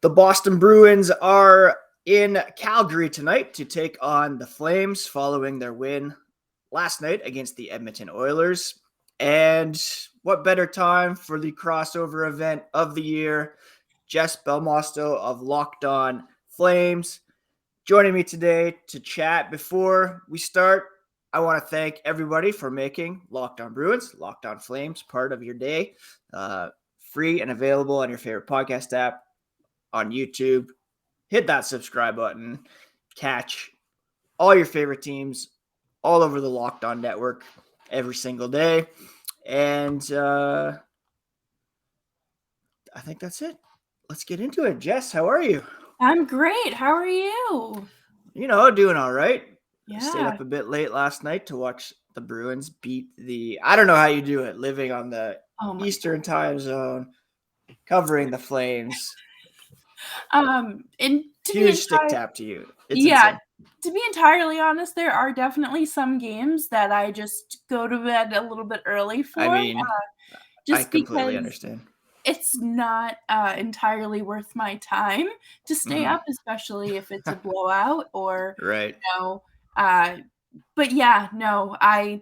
The Boston Bruins are in Calgary tonight to take on the Flames following their win last night against the Edmonton Oilers. And what better time for the crossover event of the year? Jess Belmosto of Locked On Flames joining me today to chat. Before we start, I want to thank everybody for making Locked On Bruins, Locked On Flames part of your day. Free and available on your favorite podcast app, on YouTube. Hit that subscribe button. Catch all your favorite teams all over the Locked On network every single day. And I think that's it. Let's get into it. Jess, how are you? I'm great. How are you? Doing all right. Yeah. Stayed up a bit late last night to watch the Bruins beat I don't know how you do it, living on the Eastern time zone, covering the Flames. Huge stick tap to you. It's insane. To be entirely honest, there are definitely some games that I just go to bed a little bit early for. I mean, I completely understand. It's not entirely worth my time to stay up, especially if it's a blowout or right. But yeah, no, I've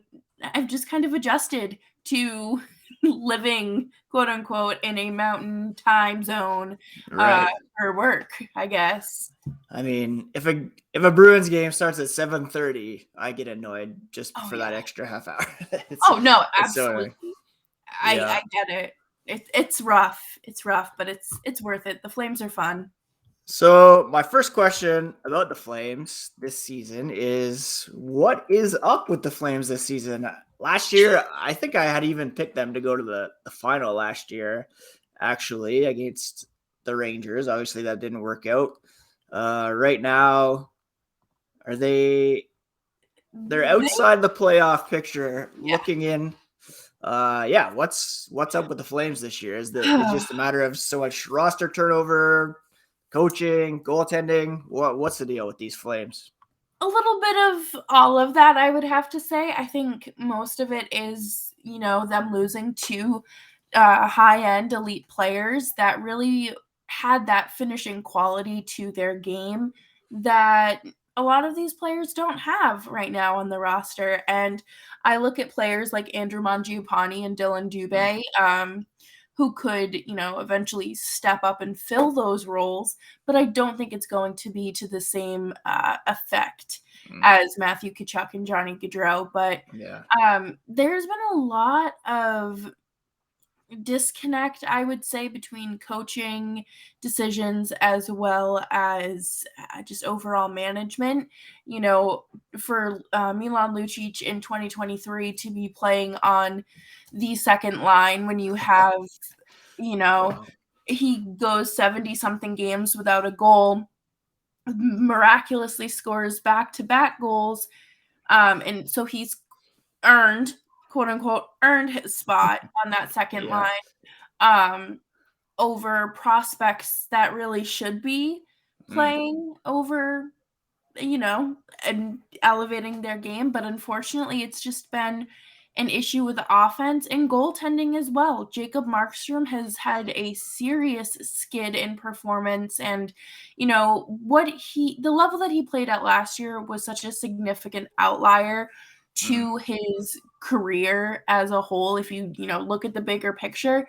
just kind of adjusted to living, quote unquote, in a mountain time zone for work, I guess. I mean, if a Bruins game starts at 7:30, I get annoyed just for that extra half hour. No, absolutely. I get it. It's rough. It's rough, but it's worth it. The Flames are fun. So my first question about the Flames this season is, what is up with the Flames this season? Last year, I think I had even picked them to go to the final last year, actually, against the Rangers. Obviously, that didn't work out. Right now, they're outside the playoff picture, looking in. What's up with the Flames this year? Is it just a matter of so much roster turnover, coaching, goaltending? What's the deal with these Flames? A little bit of all of that, I would have to say. I think most of it is, them losing two high-end elite players that really had that finishing quality to their game that a lot of these players don't have right now on the roster. And I look at players like Andrew Mangiapane and Dylan Dubé, who could, eventually step up and fill those roles, but I don't think it's going to be to the same effect as Matthew Tkachuk and Johnny Gaudreau. But there's been a lot of disconnect, I would say, between coaching decisions as well as just overall management. For Milan Lucic in 2023 to be playing on the second line when you have, he goes 70-something games without a goal, miraculously scores back-to-back goals, and so he's quote unquote earned his spot on that second line over prospects that really should be playing over, and elevating their game. But unfortunately, it's just been an issue with the offense and goaltending as well. Jacob Markstrom has had a serious skid in performance, and the level that he played at last year was such a significant outlier to his career as a whole. If you look at the bigger picture,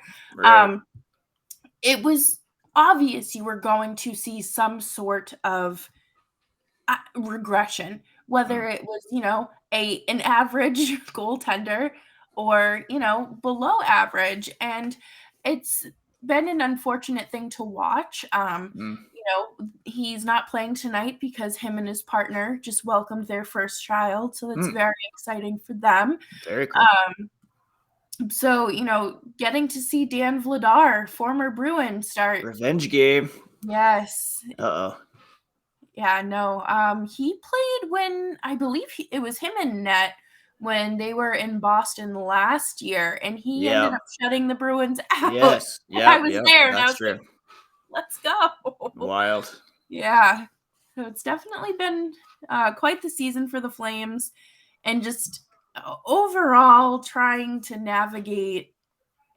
it was obvious you were going to see some sort of regression, whether it was an average goaltender or below average. And it's been an unfortunate thing to watch. He's not playing tonight because him and his partner just welcomed their first child, so it's very exciting for them. Very cool. So, getting to see Dan Vladar, former Bruin, start revenge game. Yes. Uh-oh. Yeah, no. He played when, I believe it was him and Net when they were in Boston last year, and he ended up shutting the Bruins out. Yes. Yeah. I was there, and I was true. like, let's go. Wild. Yeah. So it's definitely been quite the season for the Flames, and just overall trying to navigate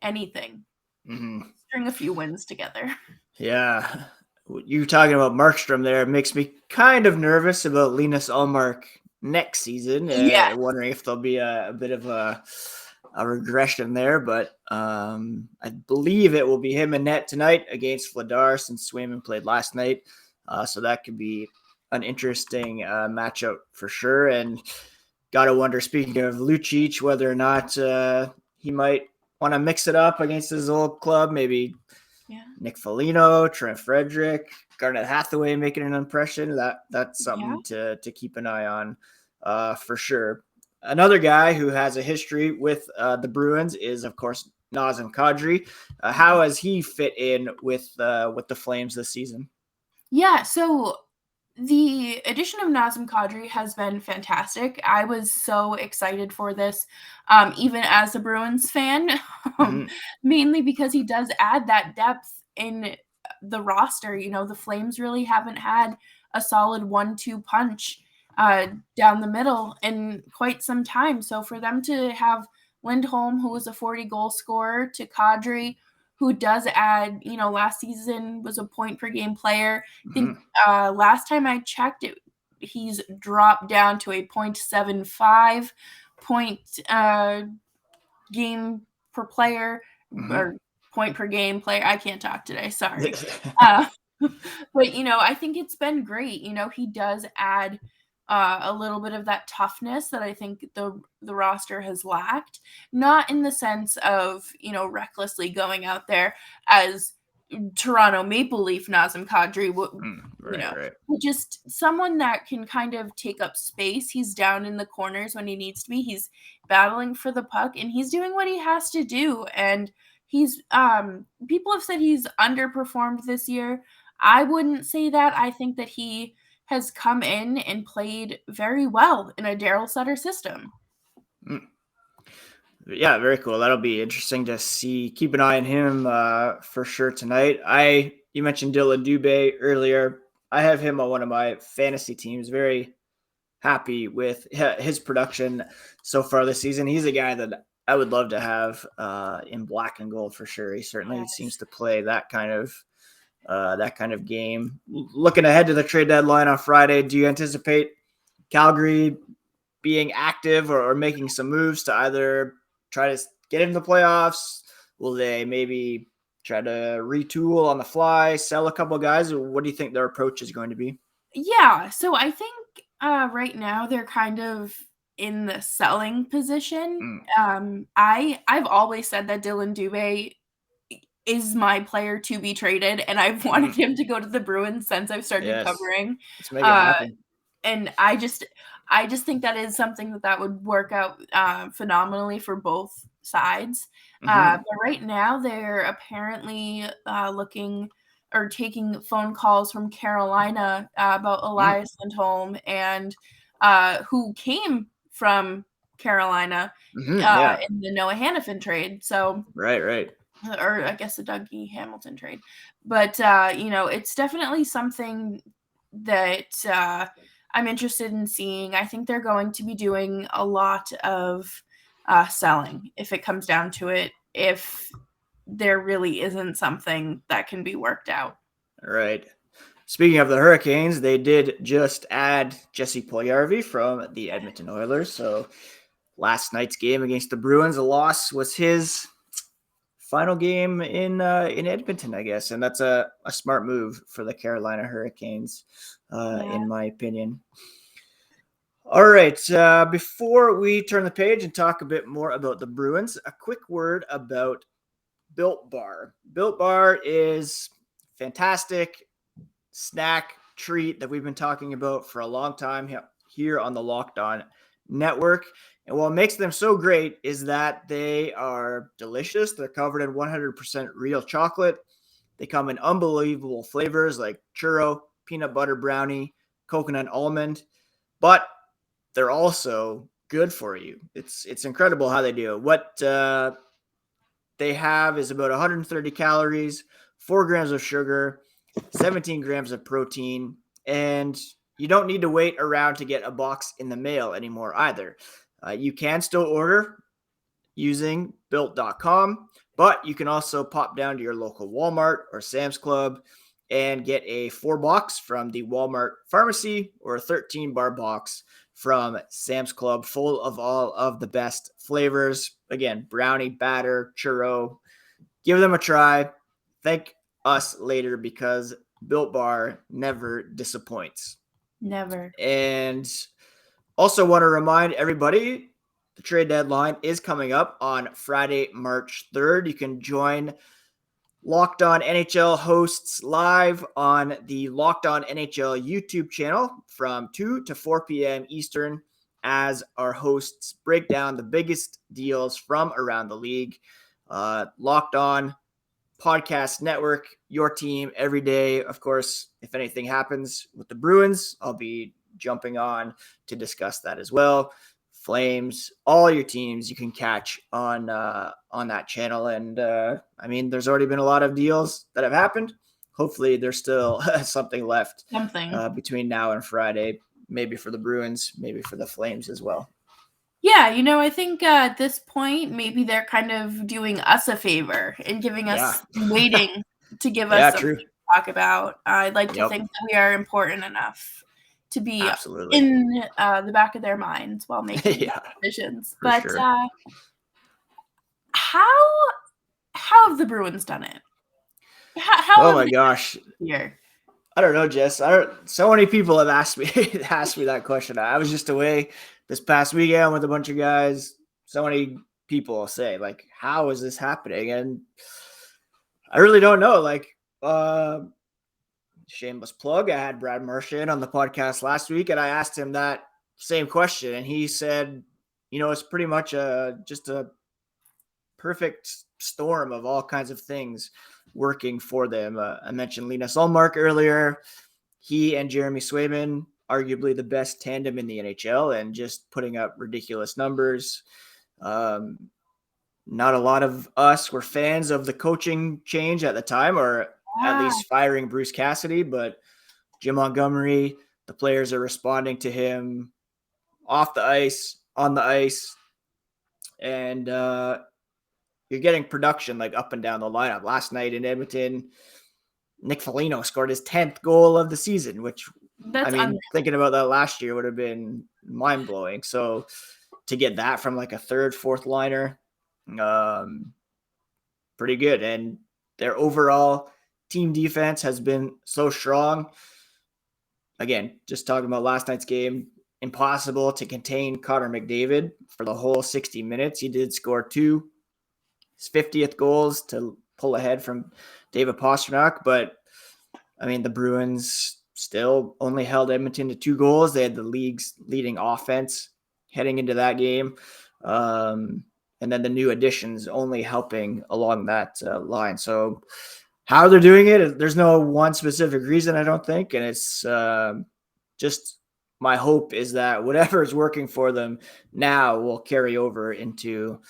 anything. String a few wins together. Yeah. You talking about Markstrom there makes me kind of nervous about Linus Ullmark next season. Yeah, Wondering if there'll be a bit of a regression there, but I believe it will be him and net tonight against Vladar since Swayman played last night. So that could be an interesting matchup for sure. And got to wonder, speaking of Lucic, whether or not he might want to mix it up against his old club, maybe yeah, Nick Foligno, Trent Frederick, Garnet Hathaway making an impression. That's yeah. something to keep an eye on for sure. Another guy who has a history with the Bruins is, of course, Nazem Kadri. How has he fit in with the Flames this season? Yeah, so the addition of Nazem Kadri has been fantastic. I was so excited for this, even as a Bruins fan, um, Mm-hmm. mainly because he does add that depth in the roster. You know, the Flames really haven't had a solid 1-2 punch down the middle in quite some time. So for them to have Lindholm, who was a 40-goal scorer, to Kadri, who does add, you know, last season was a point per game player. I think last time I checked it, he's dropped down to a 0.75 point game per player Mm-hmm. or point per game player. I can't talk today. Sorry. Mm-hmm. Uh, but you know, I think it's been great. You know, he does add a little bit of that toughness that I think the roster has lacked. Not in the sense of, you know, recklessly going out there as Toronto Maple Leaf Nazem Kadri, you Right, know, right. but just someone that can kind of take up space. He's down in the corners when he needs to be. He's battling for the puck and he's doing what he has to do. And he's people have said he's underperformed this year. I wouldn't say that. I think that he has come in and played very well in a Daryl Sutter system. Mm. Yeah, very cool. That'll be interesting to see. Keep an eye on him for sure tonight. You mentioned Dylan Dubé earlier. I have him on one of my fantasy teams. Very happy with his production so far this season. He's a guy that I would love to have in black and gold for sure. He certainly seems Yes. to play that kind of game. Looking ahead to the trade deadline on Friday, do you anticipate Calgary being active or making some moves to either try to get into the playoffs? Will they maybe try to retool on the fly, sell a couple of guys? Or what do you think their approach is going to be? Yeah, so I think right now they're kind of in the selling position. Mm, I've always said that Dylan Dubé is my player to be traded, and I've wanted mhm. him to go to the Bruins since I've started Yes, covering. let's make it Uh, happen. and I just think that is something that would work out phenomenally for both sides. Hmm. But right now, they're apparently looking or taking phone calls from Carolina about Mm, Elias Lindholm and who came from Carolina yeah, in the Noah Hannafin trade. So right, right. or I guess the Dougie Hamilton trade. But you know, it's definitely something that I'm interested in seeing. I think they're going to be doing a lot of selling if it comes down to it. If there really isn't something that can be worked out. Right. Speaking of the Hurricanes, they did just add Jesse Puljujarvi from the Edmonton Oilers. So last night's game against the Bruins, a loss was his final game in Edmonton, I guess, and that's a smart move for the Carolina Hurricanes, Yeah. in my opinion. All right, before we turn the page and talk a bit more about the Bruins, a quick word about Built Bar. Built Bar is fantastic snack treat that we've been talking about for a long time here on the Locked On Network. And what makes them so great is that they are delicious. They're covered in 100% real chocolate. They come in unbelievable flavors like churro, peanut butter brownie, coconut almond, but they're also good for you. It's incredible how they do it. What they have is about 130 calories, 4 grams of sugar, 17 grams of protein, and you don't need to wait around to get a box in the mail anymore either. You can still order using built.com, but you can also pop down to your local Walmart or Sam's Club and get a 4-box from the Walmart pharmacy or a 13-bar box from Sam's Club, full of all of the best flavors. Again, brownie, batter, churro. Give them a try. Thank us later, because Built Bar never disappoints. Never. And also want to remind everybody, the trade deadline is coming up on Friday, March 3rd. You can join Locked On NHL hosts live on the Locked On NHL YouTube channel from 2 to 4 p.m. Eastern, as our hosts break down the biggest deals from around the league. Locked On Podcast Network, your team every day. Of course, if anything happens with the Bruins, I'll be jumping on to discuss that as well. Flames, all your teams you can catch on that channel. And I mean, there's already been a lot of deals that have happened. Hopefully there's still something left between now and Friday, maybe for the Bruins, maybe for the Flames as well. Yeah, I think at this point, maybe they're kind of doing us a favor and giving us waiting to give us something to talk about. I'd like to think that we are important enough to be in the back of their minds while making decisions. But sure. How have the Bruins done it? How oh my gosh. Here? I don't know, Jess. So many people have asked me that question. I was just away this past weekend with a bunch of guys. So many people say, like, how is this happening? And I really don't know. Like, shameless plug, I had Brad Marchand on the podcast last week, and I asked him that same question, and he said, it's pretty much just a perfect storm of all kinds of things working for them. I mentioned Linus Ullmark earlier. He and Jeremy Swayman, arguably the best tandem in the NHL, and just putting up ridiculous numbers. Not a lot of us were fans of the coaching change at the time, or at least firing Bruce Cassidy, but Jim Montgomery, the players are responding to him off the ice, on the ice, and you're getting production like up and down the lineup. Last night in Edmonton, Nick Foligno scored his 10th goal of the season, which, thinking about that last year would have been mind-blowing. So to get that from like a third, fourth liner, pretty good. And their overall team defense has been so strong. Again, just talking about last night's game, impossible to contain Connor McDavid for the whole 60 minutes. He did score his 50th goals to pull ahead from David Pastrnak. But, the Bruins still only held Edmonton to 2 goals. They had the league's leading offense heading into that game. And then the new additions only helping along that line. So how they're doing it, there's no one specific reason, I don't think. And it's just my hope is that whatever is working for them now will carry over into,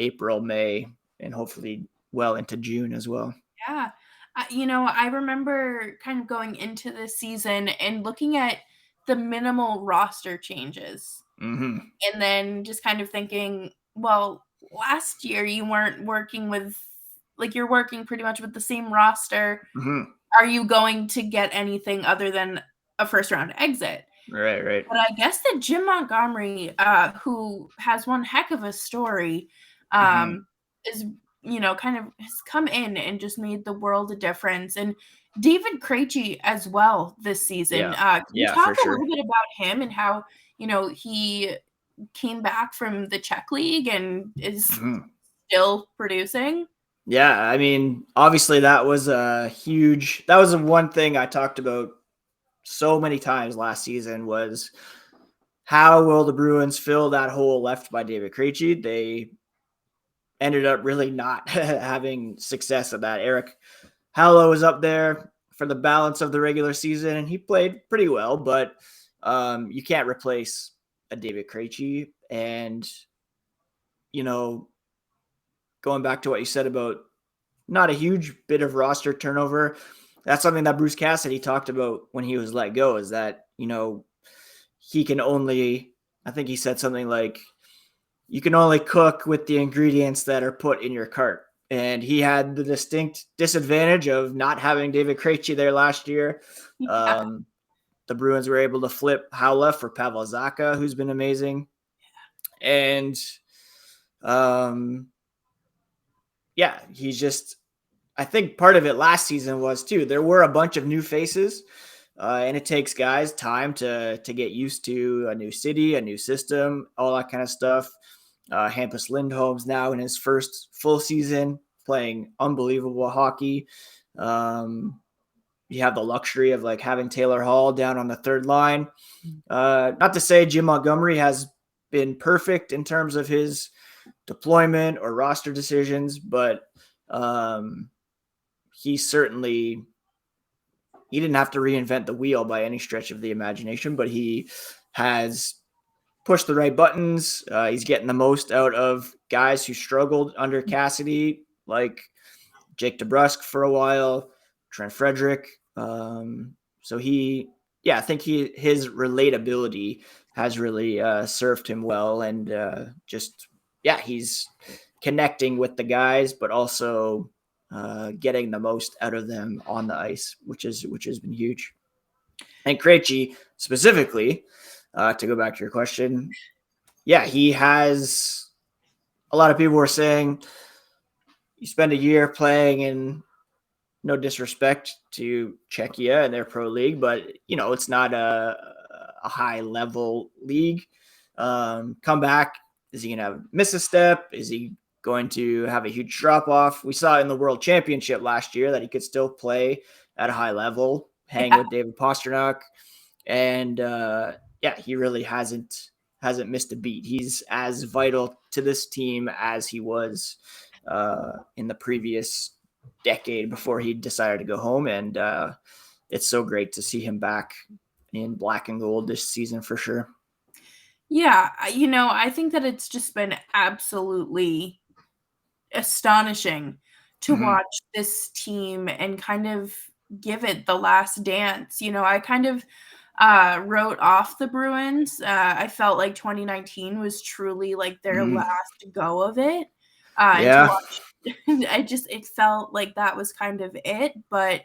April, May, and hopefully well into June as well. Yeah. I remember kind of going into this season and looking at the minimal roster changes. Mm-hmm. And then just kind of thinking, well, last year you weren't working with, you're working pretty much with the same roster. Mm-hmm. Are you going to get anything other than a first round exit? Right. But I guess that Jim Montgomery, who has one heck of a story, is, kind of has come in and just made the world a difference. And David Krejci as well this season. Can you talk a little bit about him and how, he came back from the Czech League and is still producing? Yeah, obviously that was one thing I talked about so many times last season, was how will the Bruins fill that hole left by David Krejci? They ended up really not having success at that. Eric Hallow was up there for the balance of the regular season, and he played pretty well, but you can't replace a David Krejci. And, going back to what you said about not a huge bit of roster turnover, that's something that Bruce Cassidy talked about when he was let go, is that, he can only, I think he said something like, you can only cook with the ingredients that are put in your cart. and he had the distinct disadvantage of not having David Krejci there last year. Yeah. The Bruins were able to flip Haula for Pavel Zacha, who's been amazing. And yeah, he's just, I think part of it last season was too, there were a bunch of new faces, and it takes guys time to get used to a new city, a new system, all that kind of stuff. Hampus Lindholm's now in his first full season playing unbelievable hockey. You have the luxury of like having Taylor Hall down on the third line. Not to say Jim Montgomery has been perfect in terms of his deployment or roster decisions, but he certainly, he didn't have to reinvent the wheel by any stretch of the imagination, but he has pushed the right buttons. He's getting the most out of guys who struggled under Cassidy, like Jake DeBrusk for a while, Trent Frederick. So I think his relatability has really served him well, and he's connecting with the guys, but also getting the most out of them on the ice, which has been huge. And Krejci specifically, to go back to your question, yeah, he has. A lot of people were saying you spend a year playing in, no disrespect to Czechia and their pro league, but it's not a high level league. Come back, is he going to miss a step? Is he going to have a huge drop off? We saw in the World Championship last year that he could still play at a high level, hang with David Pastrnak, and he really hasn't missed a beat. He's as vital to this team as he was in the previous decade before he decided to go home, and it's so great to see him back in black and gold this season for sure. Yeah, I think that it's just been absolutely astonishing to watch this team and kind of give it the last dance. I kind of wrote off the Bruins. I felt like 2019 was truly like their last go of it. And to watch, it felt like that was kind of it. But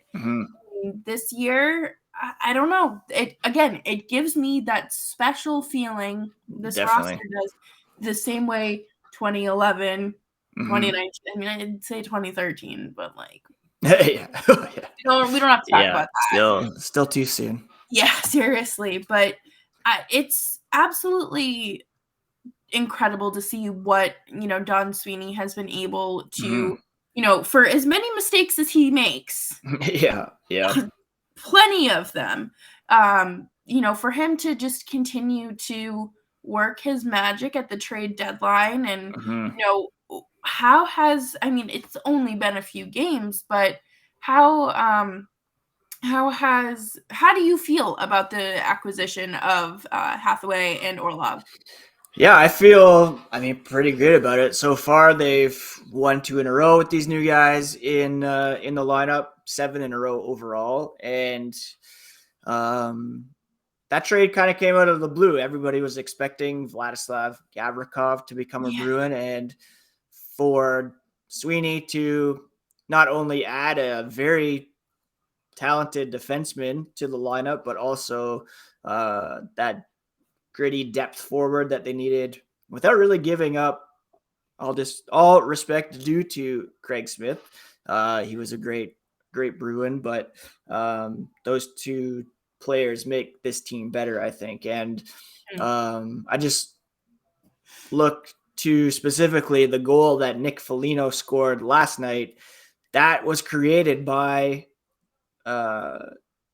this year, I don't know. It gives me that special feeling. This roster does the same way 2011, 2019. I mean, I'd say 2013, but like, we don't have to talk about that. Still too soon. Yeah, seriously. But it's absolutely incredible to see what Don Sweeney has been able to, for as many mistakes as he makes. Yeah. Plenty of them. For him to just continue to work his magic at the trade deadline, and it's only been a few games, but how do you feel about the acquisition of Hathaway and Orlov? Yeah, I feel pretty good about it so far. They've won 2 in a row with these new guys in the lineup, 7 in a row overall, and that trade kind of came out of the blue. Everybody was expecting Vladislav Gavrikov to become a Bruin, and for Sweeney to not only add a very talented defenseman to the lineup, but also that gritty depth forward that they needed without really giving up. All respect due to Craig Smith. He was a great Bruin, but those two players make this team better, I think. And I just look to specifically the goal that Nick Foligno scored last night. That was created by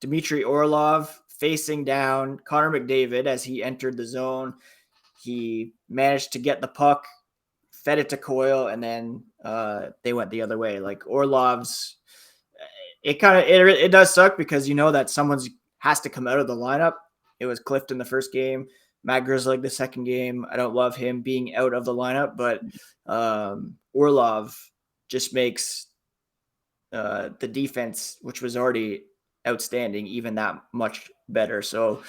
Dmitry Orlov facing down Connor McDavid as he entered the zone. He managed to get the puck, fed it to Coyle, and then they went the other way. Like Orlov's, it does suck because that someone's has to come out of the lineup. It was Clifton the first game, Matt Grzelcyk the second game. I don't love him being out of the lineup, but Orlov just makes the defense, which was already outstanding, even that much better. So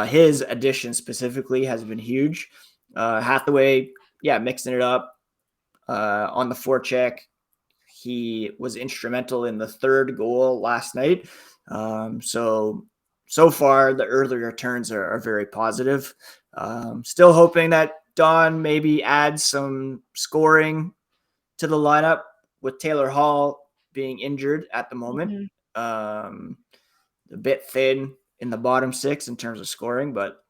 his addition specifically has been huge. Hathaway, mixing it up on the forecheck. he was instrumental in the third goal last night. So far, the early returns are very positive. Still hoping that Don maybe adds some scoring to the lineup with Taylor Hall being injured at the moment. A bit thin in the bottom six in terms of scoring, but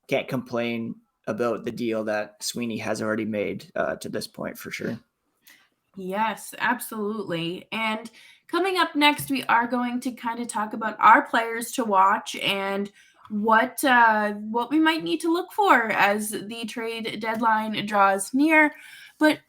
can't complain about the deal that Sweeney has already made to this point for sure. Yes, absolutely. And coming up next, we are going to kind of talk about our players to watch and what we might need to look for as the trade deadline draws near. But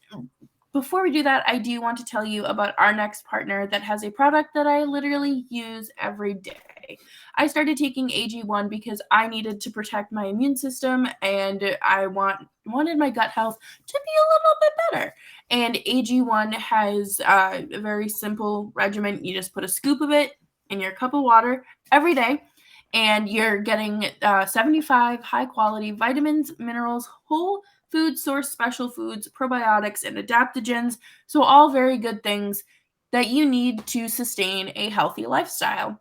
before we do that, I do want to tell you about our next partner that has a product that I literally use every day. I started taking AG1 because I needed to protect my immune system and I wanted my gut health to be a little bit better. And AG1 has a very simple regimen. You just put a scoop of it in your cup of water every day, and you're getting 75 high-quality vitamins, minerals, whole food source special foods, probiotics, and adaptogens. So all very good things that you need to sustain a healthy lifestyle.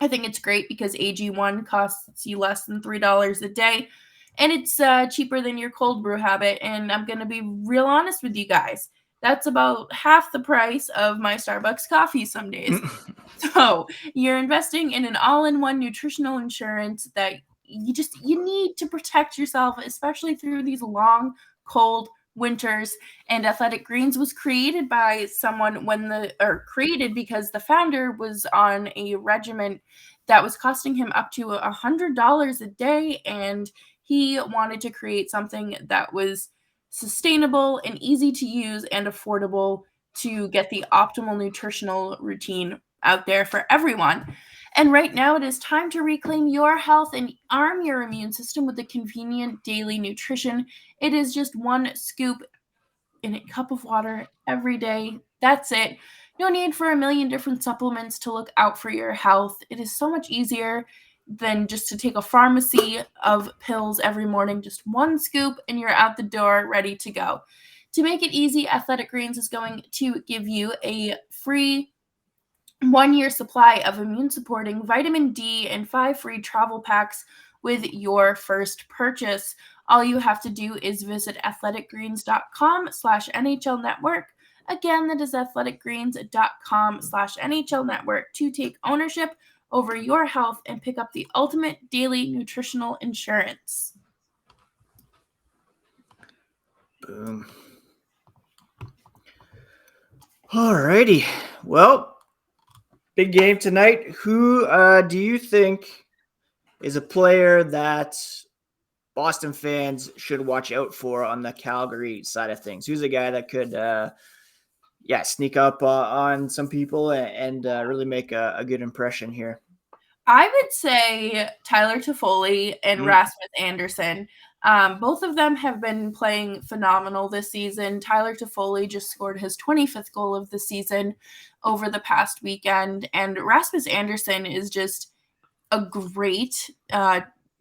I think it's great because AG1 costs you less than $3 a day, and it's cheaper than your cold brew habit. And I'm going to be real honest with you guys. That's about half the price of my Starbucks coffee some days. So you're investing in an all-in-one nutritional insurance that you need to protect yourself, especially through these long, cold winters. And Athletic Greens was created by someone created because the founder was on a regimen that was costing him up to $100 a day, and he wanted to create something that was sustainable and easy to use and affordable to get the optimal nutritional routine out there for everyone. And right now, it is time to reclaim your health and arm your immune system with the convenient daily nutrition. It is just one scoop in a cup of water every day. That's it. No need for a million different supplements to look out for your health. It is so much easier than just to take a pharmacy of pills every morning. Just one scoop and you're out the door ready to go. To make it easy, Athletic Greens is going to give you a free 1-year supply of immune supporting vitamin D and 5 free travel packs with your first purchase. All you have to do is visit athleticgreens.com/NHL network. Again, that is athleticgreens.com/NHL network to take ownership over your health and pick up the ultimate daily nutritional insurance. Boom. Alrighty. Well, big game tonight. Who do you think is a player that Boston fans should watch out for on the Calgary side of things? Who's a guy that could, sneak up on some people and really make a good impression here? I would say Tyler Toffoli and Rasmus Andersson. Both of them have been playing phenomenal this season. Tyler Toffoli just scored his 25th goal of the season over the past weekend, and Rasmus Andersson is just a great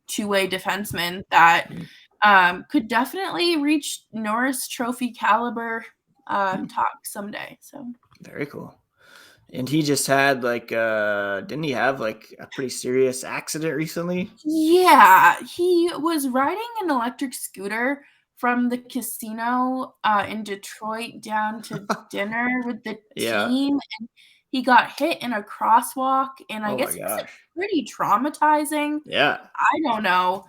two-way defenseman that could definitely reach Norris Trophy caliber talk someday. So very cool. And he just had didn't he have a pretty serious accident recently? Yeah, he was riding an electric scooter from the casino in Detroit down to dinner with the team, and he got hit in a crosswalk, and I guess it was pretty traumatizing. Yeah. I don't know.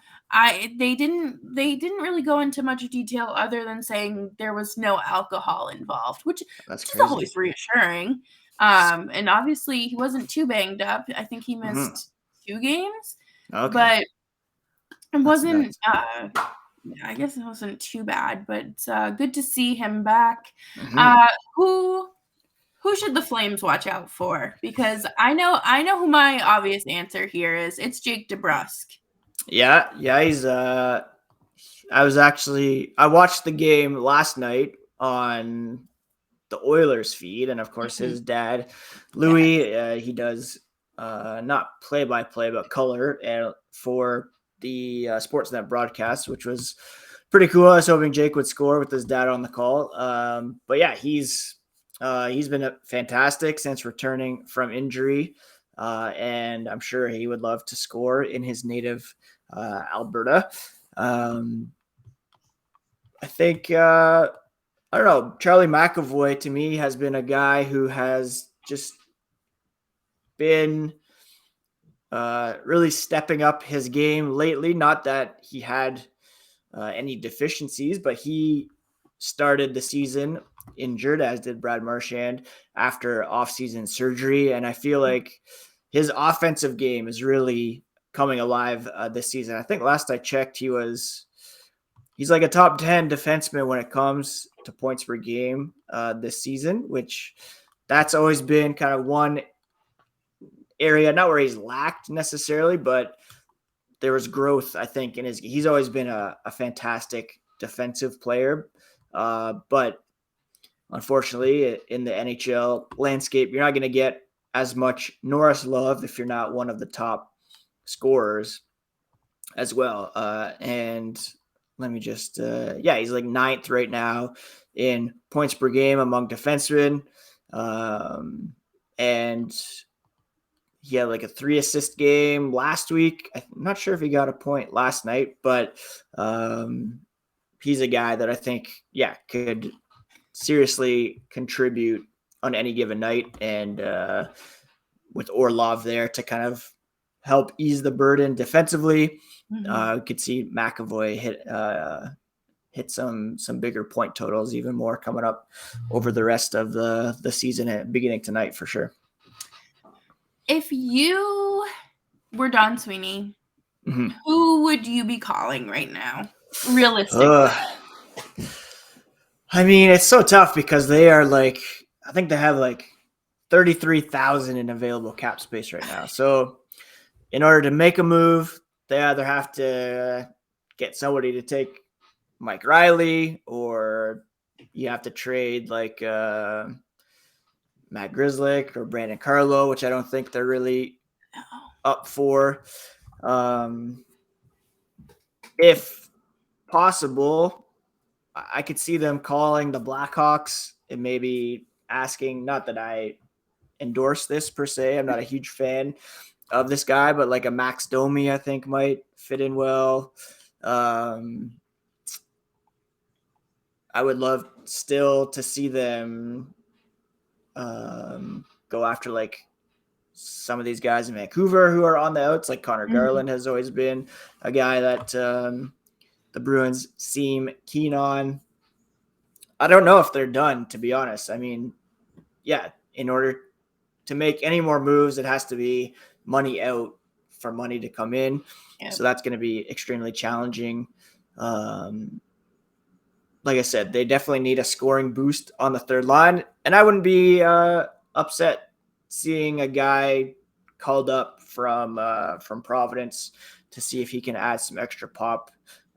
They didn't really go into much detail other than saying there was no alcohol involved, which is always reassuring. And obviously he wasn't too banged up. I think he missed 2 games. Okay. But it wasn't I guess it wasn't too bad, but it's good to see him back. Who should the Flames watch out for? Because I know who my obvious answer here is. It's Jake DeBrusk. Yeah, he's I watched the game last night on the Oilers feed, and of course his dad, Louis, he does not play-by-play but color and for the Sportsnet broadcast, which was pretty cool. I was hoping Jake would score with his dad on the call. But yeah, he's He's been fantastic since returning from injury, and I'm sure he would love to score in his native Alberta. I think I don't know. Charlie McAvoy to me has been a guy who has just been really stepping up his game lately. Not that he had any deficiencies, but he started the season injured, as did Brad Marchand after offseason surgery. And I feel like his offensive game is really coming alive this season. I think last I checked, he's like a top 10 defenseman when it comes to points per game this season, which that's always been kind of one area, not where he's lacked necessarily, but there was growth, I think, in he's always been a fantastic defensive player. But unfortunately, in the NHL landscape, you're not going to get as much Norris love if you're not one of the top scorers as well. And let me just, he's like 9th right now in points per game among defensemen. And he had like a 3-assist game last week. I'm not sure if he got a point last night, but he's a guy that I think, could seriously contribute on any given night. And with Orlov there to kind of help ease the burden defensively, you could see McAvoy hit some bigger point totals even more coming up over the rest of the season and beginning tonight for sure. If you were Don Sweeney, who would you be calling right now? Realistically. I mean, it's so tough because they are like, I think they have like 33,000 in available cap space right now. So in order to make a move, they either have to get somebody to take Mike Riley, or you have to trade like Matt Grzelcyk or Brandon Carlo, which I don't think they're really up for. If possible, I could see them calling the Blackhawks and maybe asking, not that I endorse this per se, I'm not a huge fan of this guy, but like a Max Domi, I think might fit in well. I would love still to see them go after like some of these guys in Vancouver who are on the outs, like Connor Garland has always been a guy that the Bruins seem keen on. I don't know if they're done, to be honest. I mean, in order to make any more moves, it has to be money out for money to come in. Yep. So that's going to be extremely challenging. Like I said, they definitely need a scoring boost on the third line. And I wouldn't be upset seeing a guy called up from Providence to see if he can add some extra pop.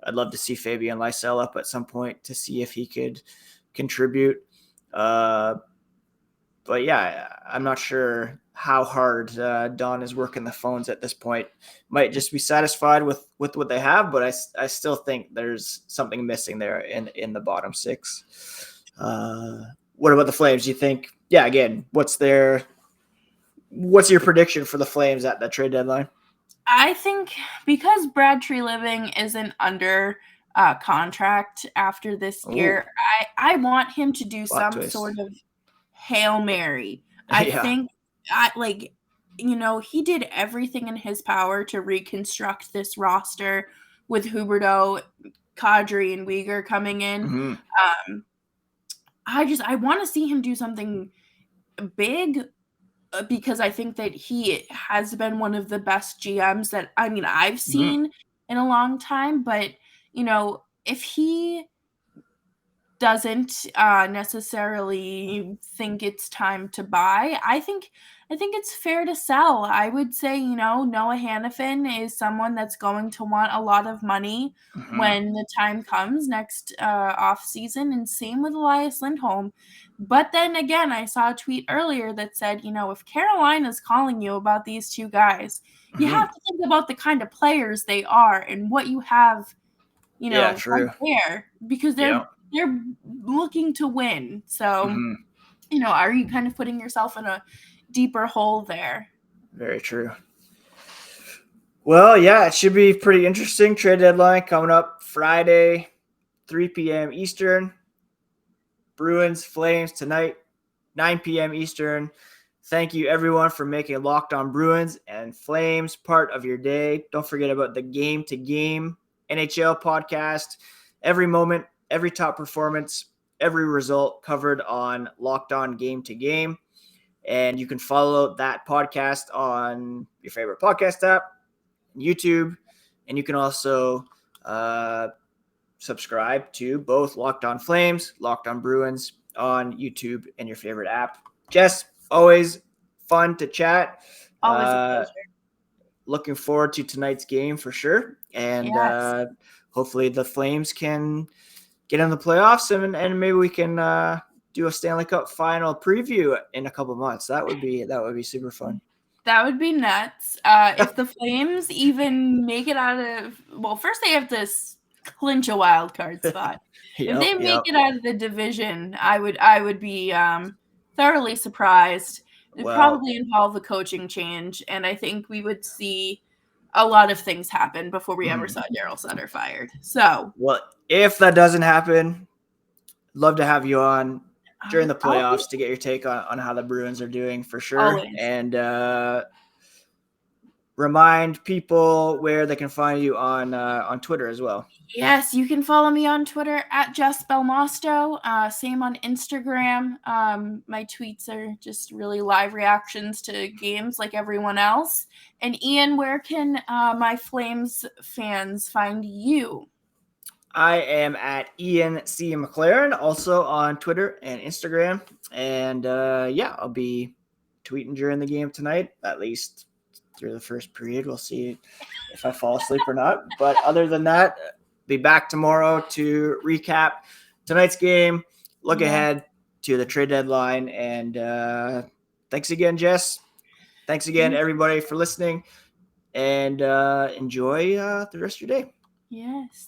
I'd love to see Fabian Lysell up at some point to see if he could contribute. But yeah, I'm not sure how hard Don is working the phones at this point. Might just be satisfied with what they have, but I still think there's something missing there in the bottom six. What about the Flames? Do you think? Yeah, again, what's your prediction for the Flames at that trade deadline? I think because Brad Treliving isn't under contract after this year, I want him to do some sort of Hail Mary. I think he did everything in his power to reconstruct this roster with Huberdeau, Kadri, and Weegar coming in. I want to see him do something big, because I think that he has been one of the best GMs that I've seen in a long time. But if he doesn't necessarily think it's time to buy, I think it's fair to sell. I would say, Noah Hannafin is someone that's going to want a lot of money when the time comes next off season, and same with Elias Lindholm. But then again, I saw a tweet earlier that said, if Carolina's calling you about these two guys, you have to think about the kind of players they are and what you have, right there, because they're looking to win. So are you kind of putting yourself in a deeper hole there? Very true. Well, yeah, it should be pretty interesting. Trade deadline coming up Friday, 3 p.m. Eastern. Bruins, Flames tonight, 9 p.m. Eastern. Thank you, everyone, for making Locked On Bruins and Flames part of your day. Don't forget about the Game to Game NHL podcast. Every moment, every top performance, every result covered on Locked On Game to Game. And you can follow that podcast on your favorite podcast app, YouTube, and you can also subscribe to both Locked On Flames, Locked On Bruins on YouTube and your favorite app. Jess, always fun to chat. Always a pleasure. Looking forward to tonight's game for sure. And Yes. hopefully the Flames can get in the playoffs and maybe we can do a Stanley Cup final preview in a couple months. That would be super fun. That would be nuts. If the Flames even make it out of, well, first they have to clinch a wild card spot. If they make it out of the division, I would be thoroughly surprised. It would probably involve a coaching change, and I think we would see a lot of things happen before we ever saw Daryl Sutter fired. So, well, if that doesn't happen, love to have you on during the playoffs to get your take on how the Bruins are doing for sure. Always. And remind people where they can find you on Twitter as well. Yes, you can follow me on Twitter at Jess Belmosto. Same on Instagram. My tweets are just really live reactions to games like everyone else. And Ian, where can my Flames fans find you? I am at Ian C. McLaren, also on Twitter and Instagram. And I'll be tweeting during the game tonight, at least through the first period. We'll see if I fall asleep or not. But other than that, be back tomorrow to recap tonight's game, look ahead to the trade deadline. And thanks again, Jess. Thanks again, everybody, for listening. And enjoy the rest of your day. Yes.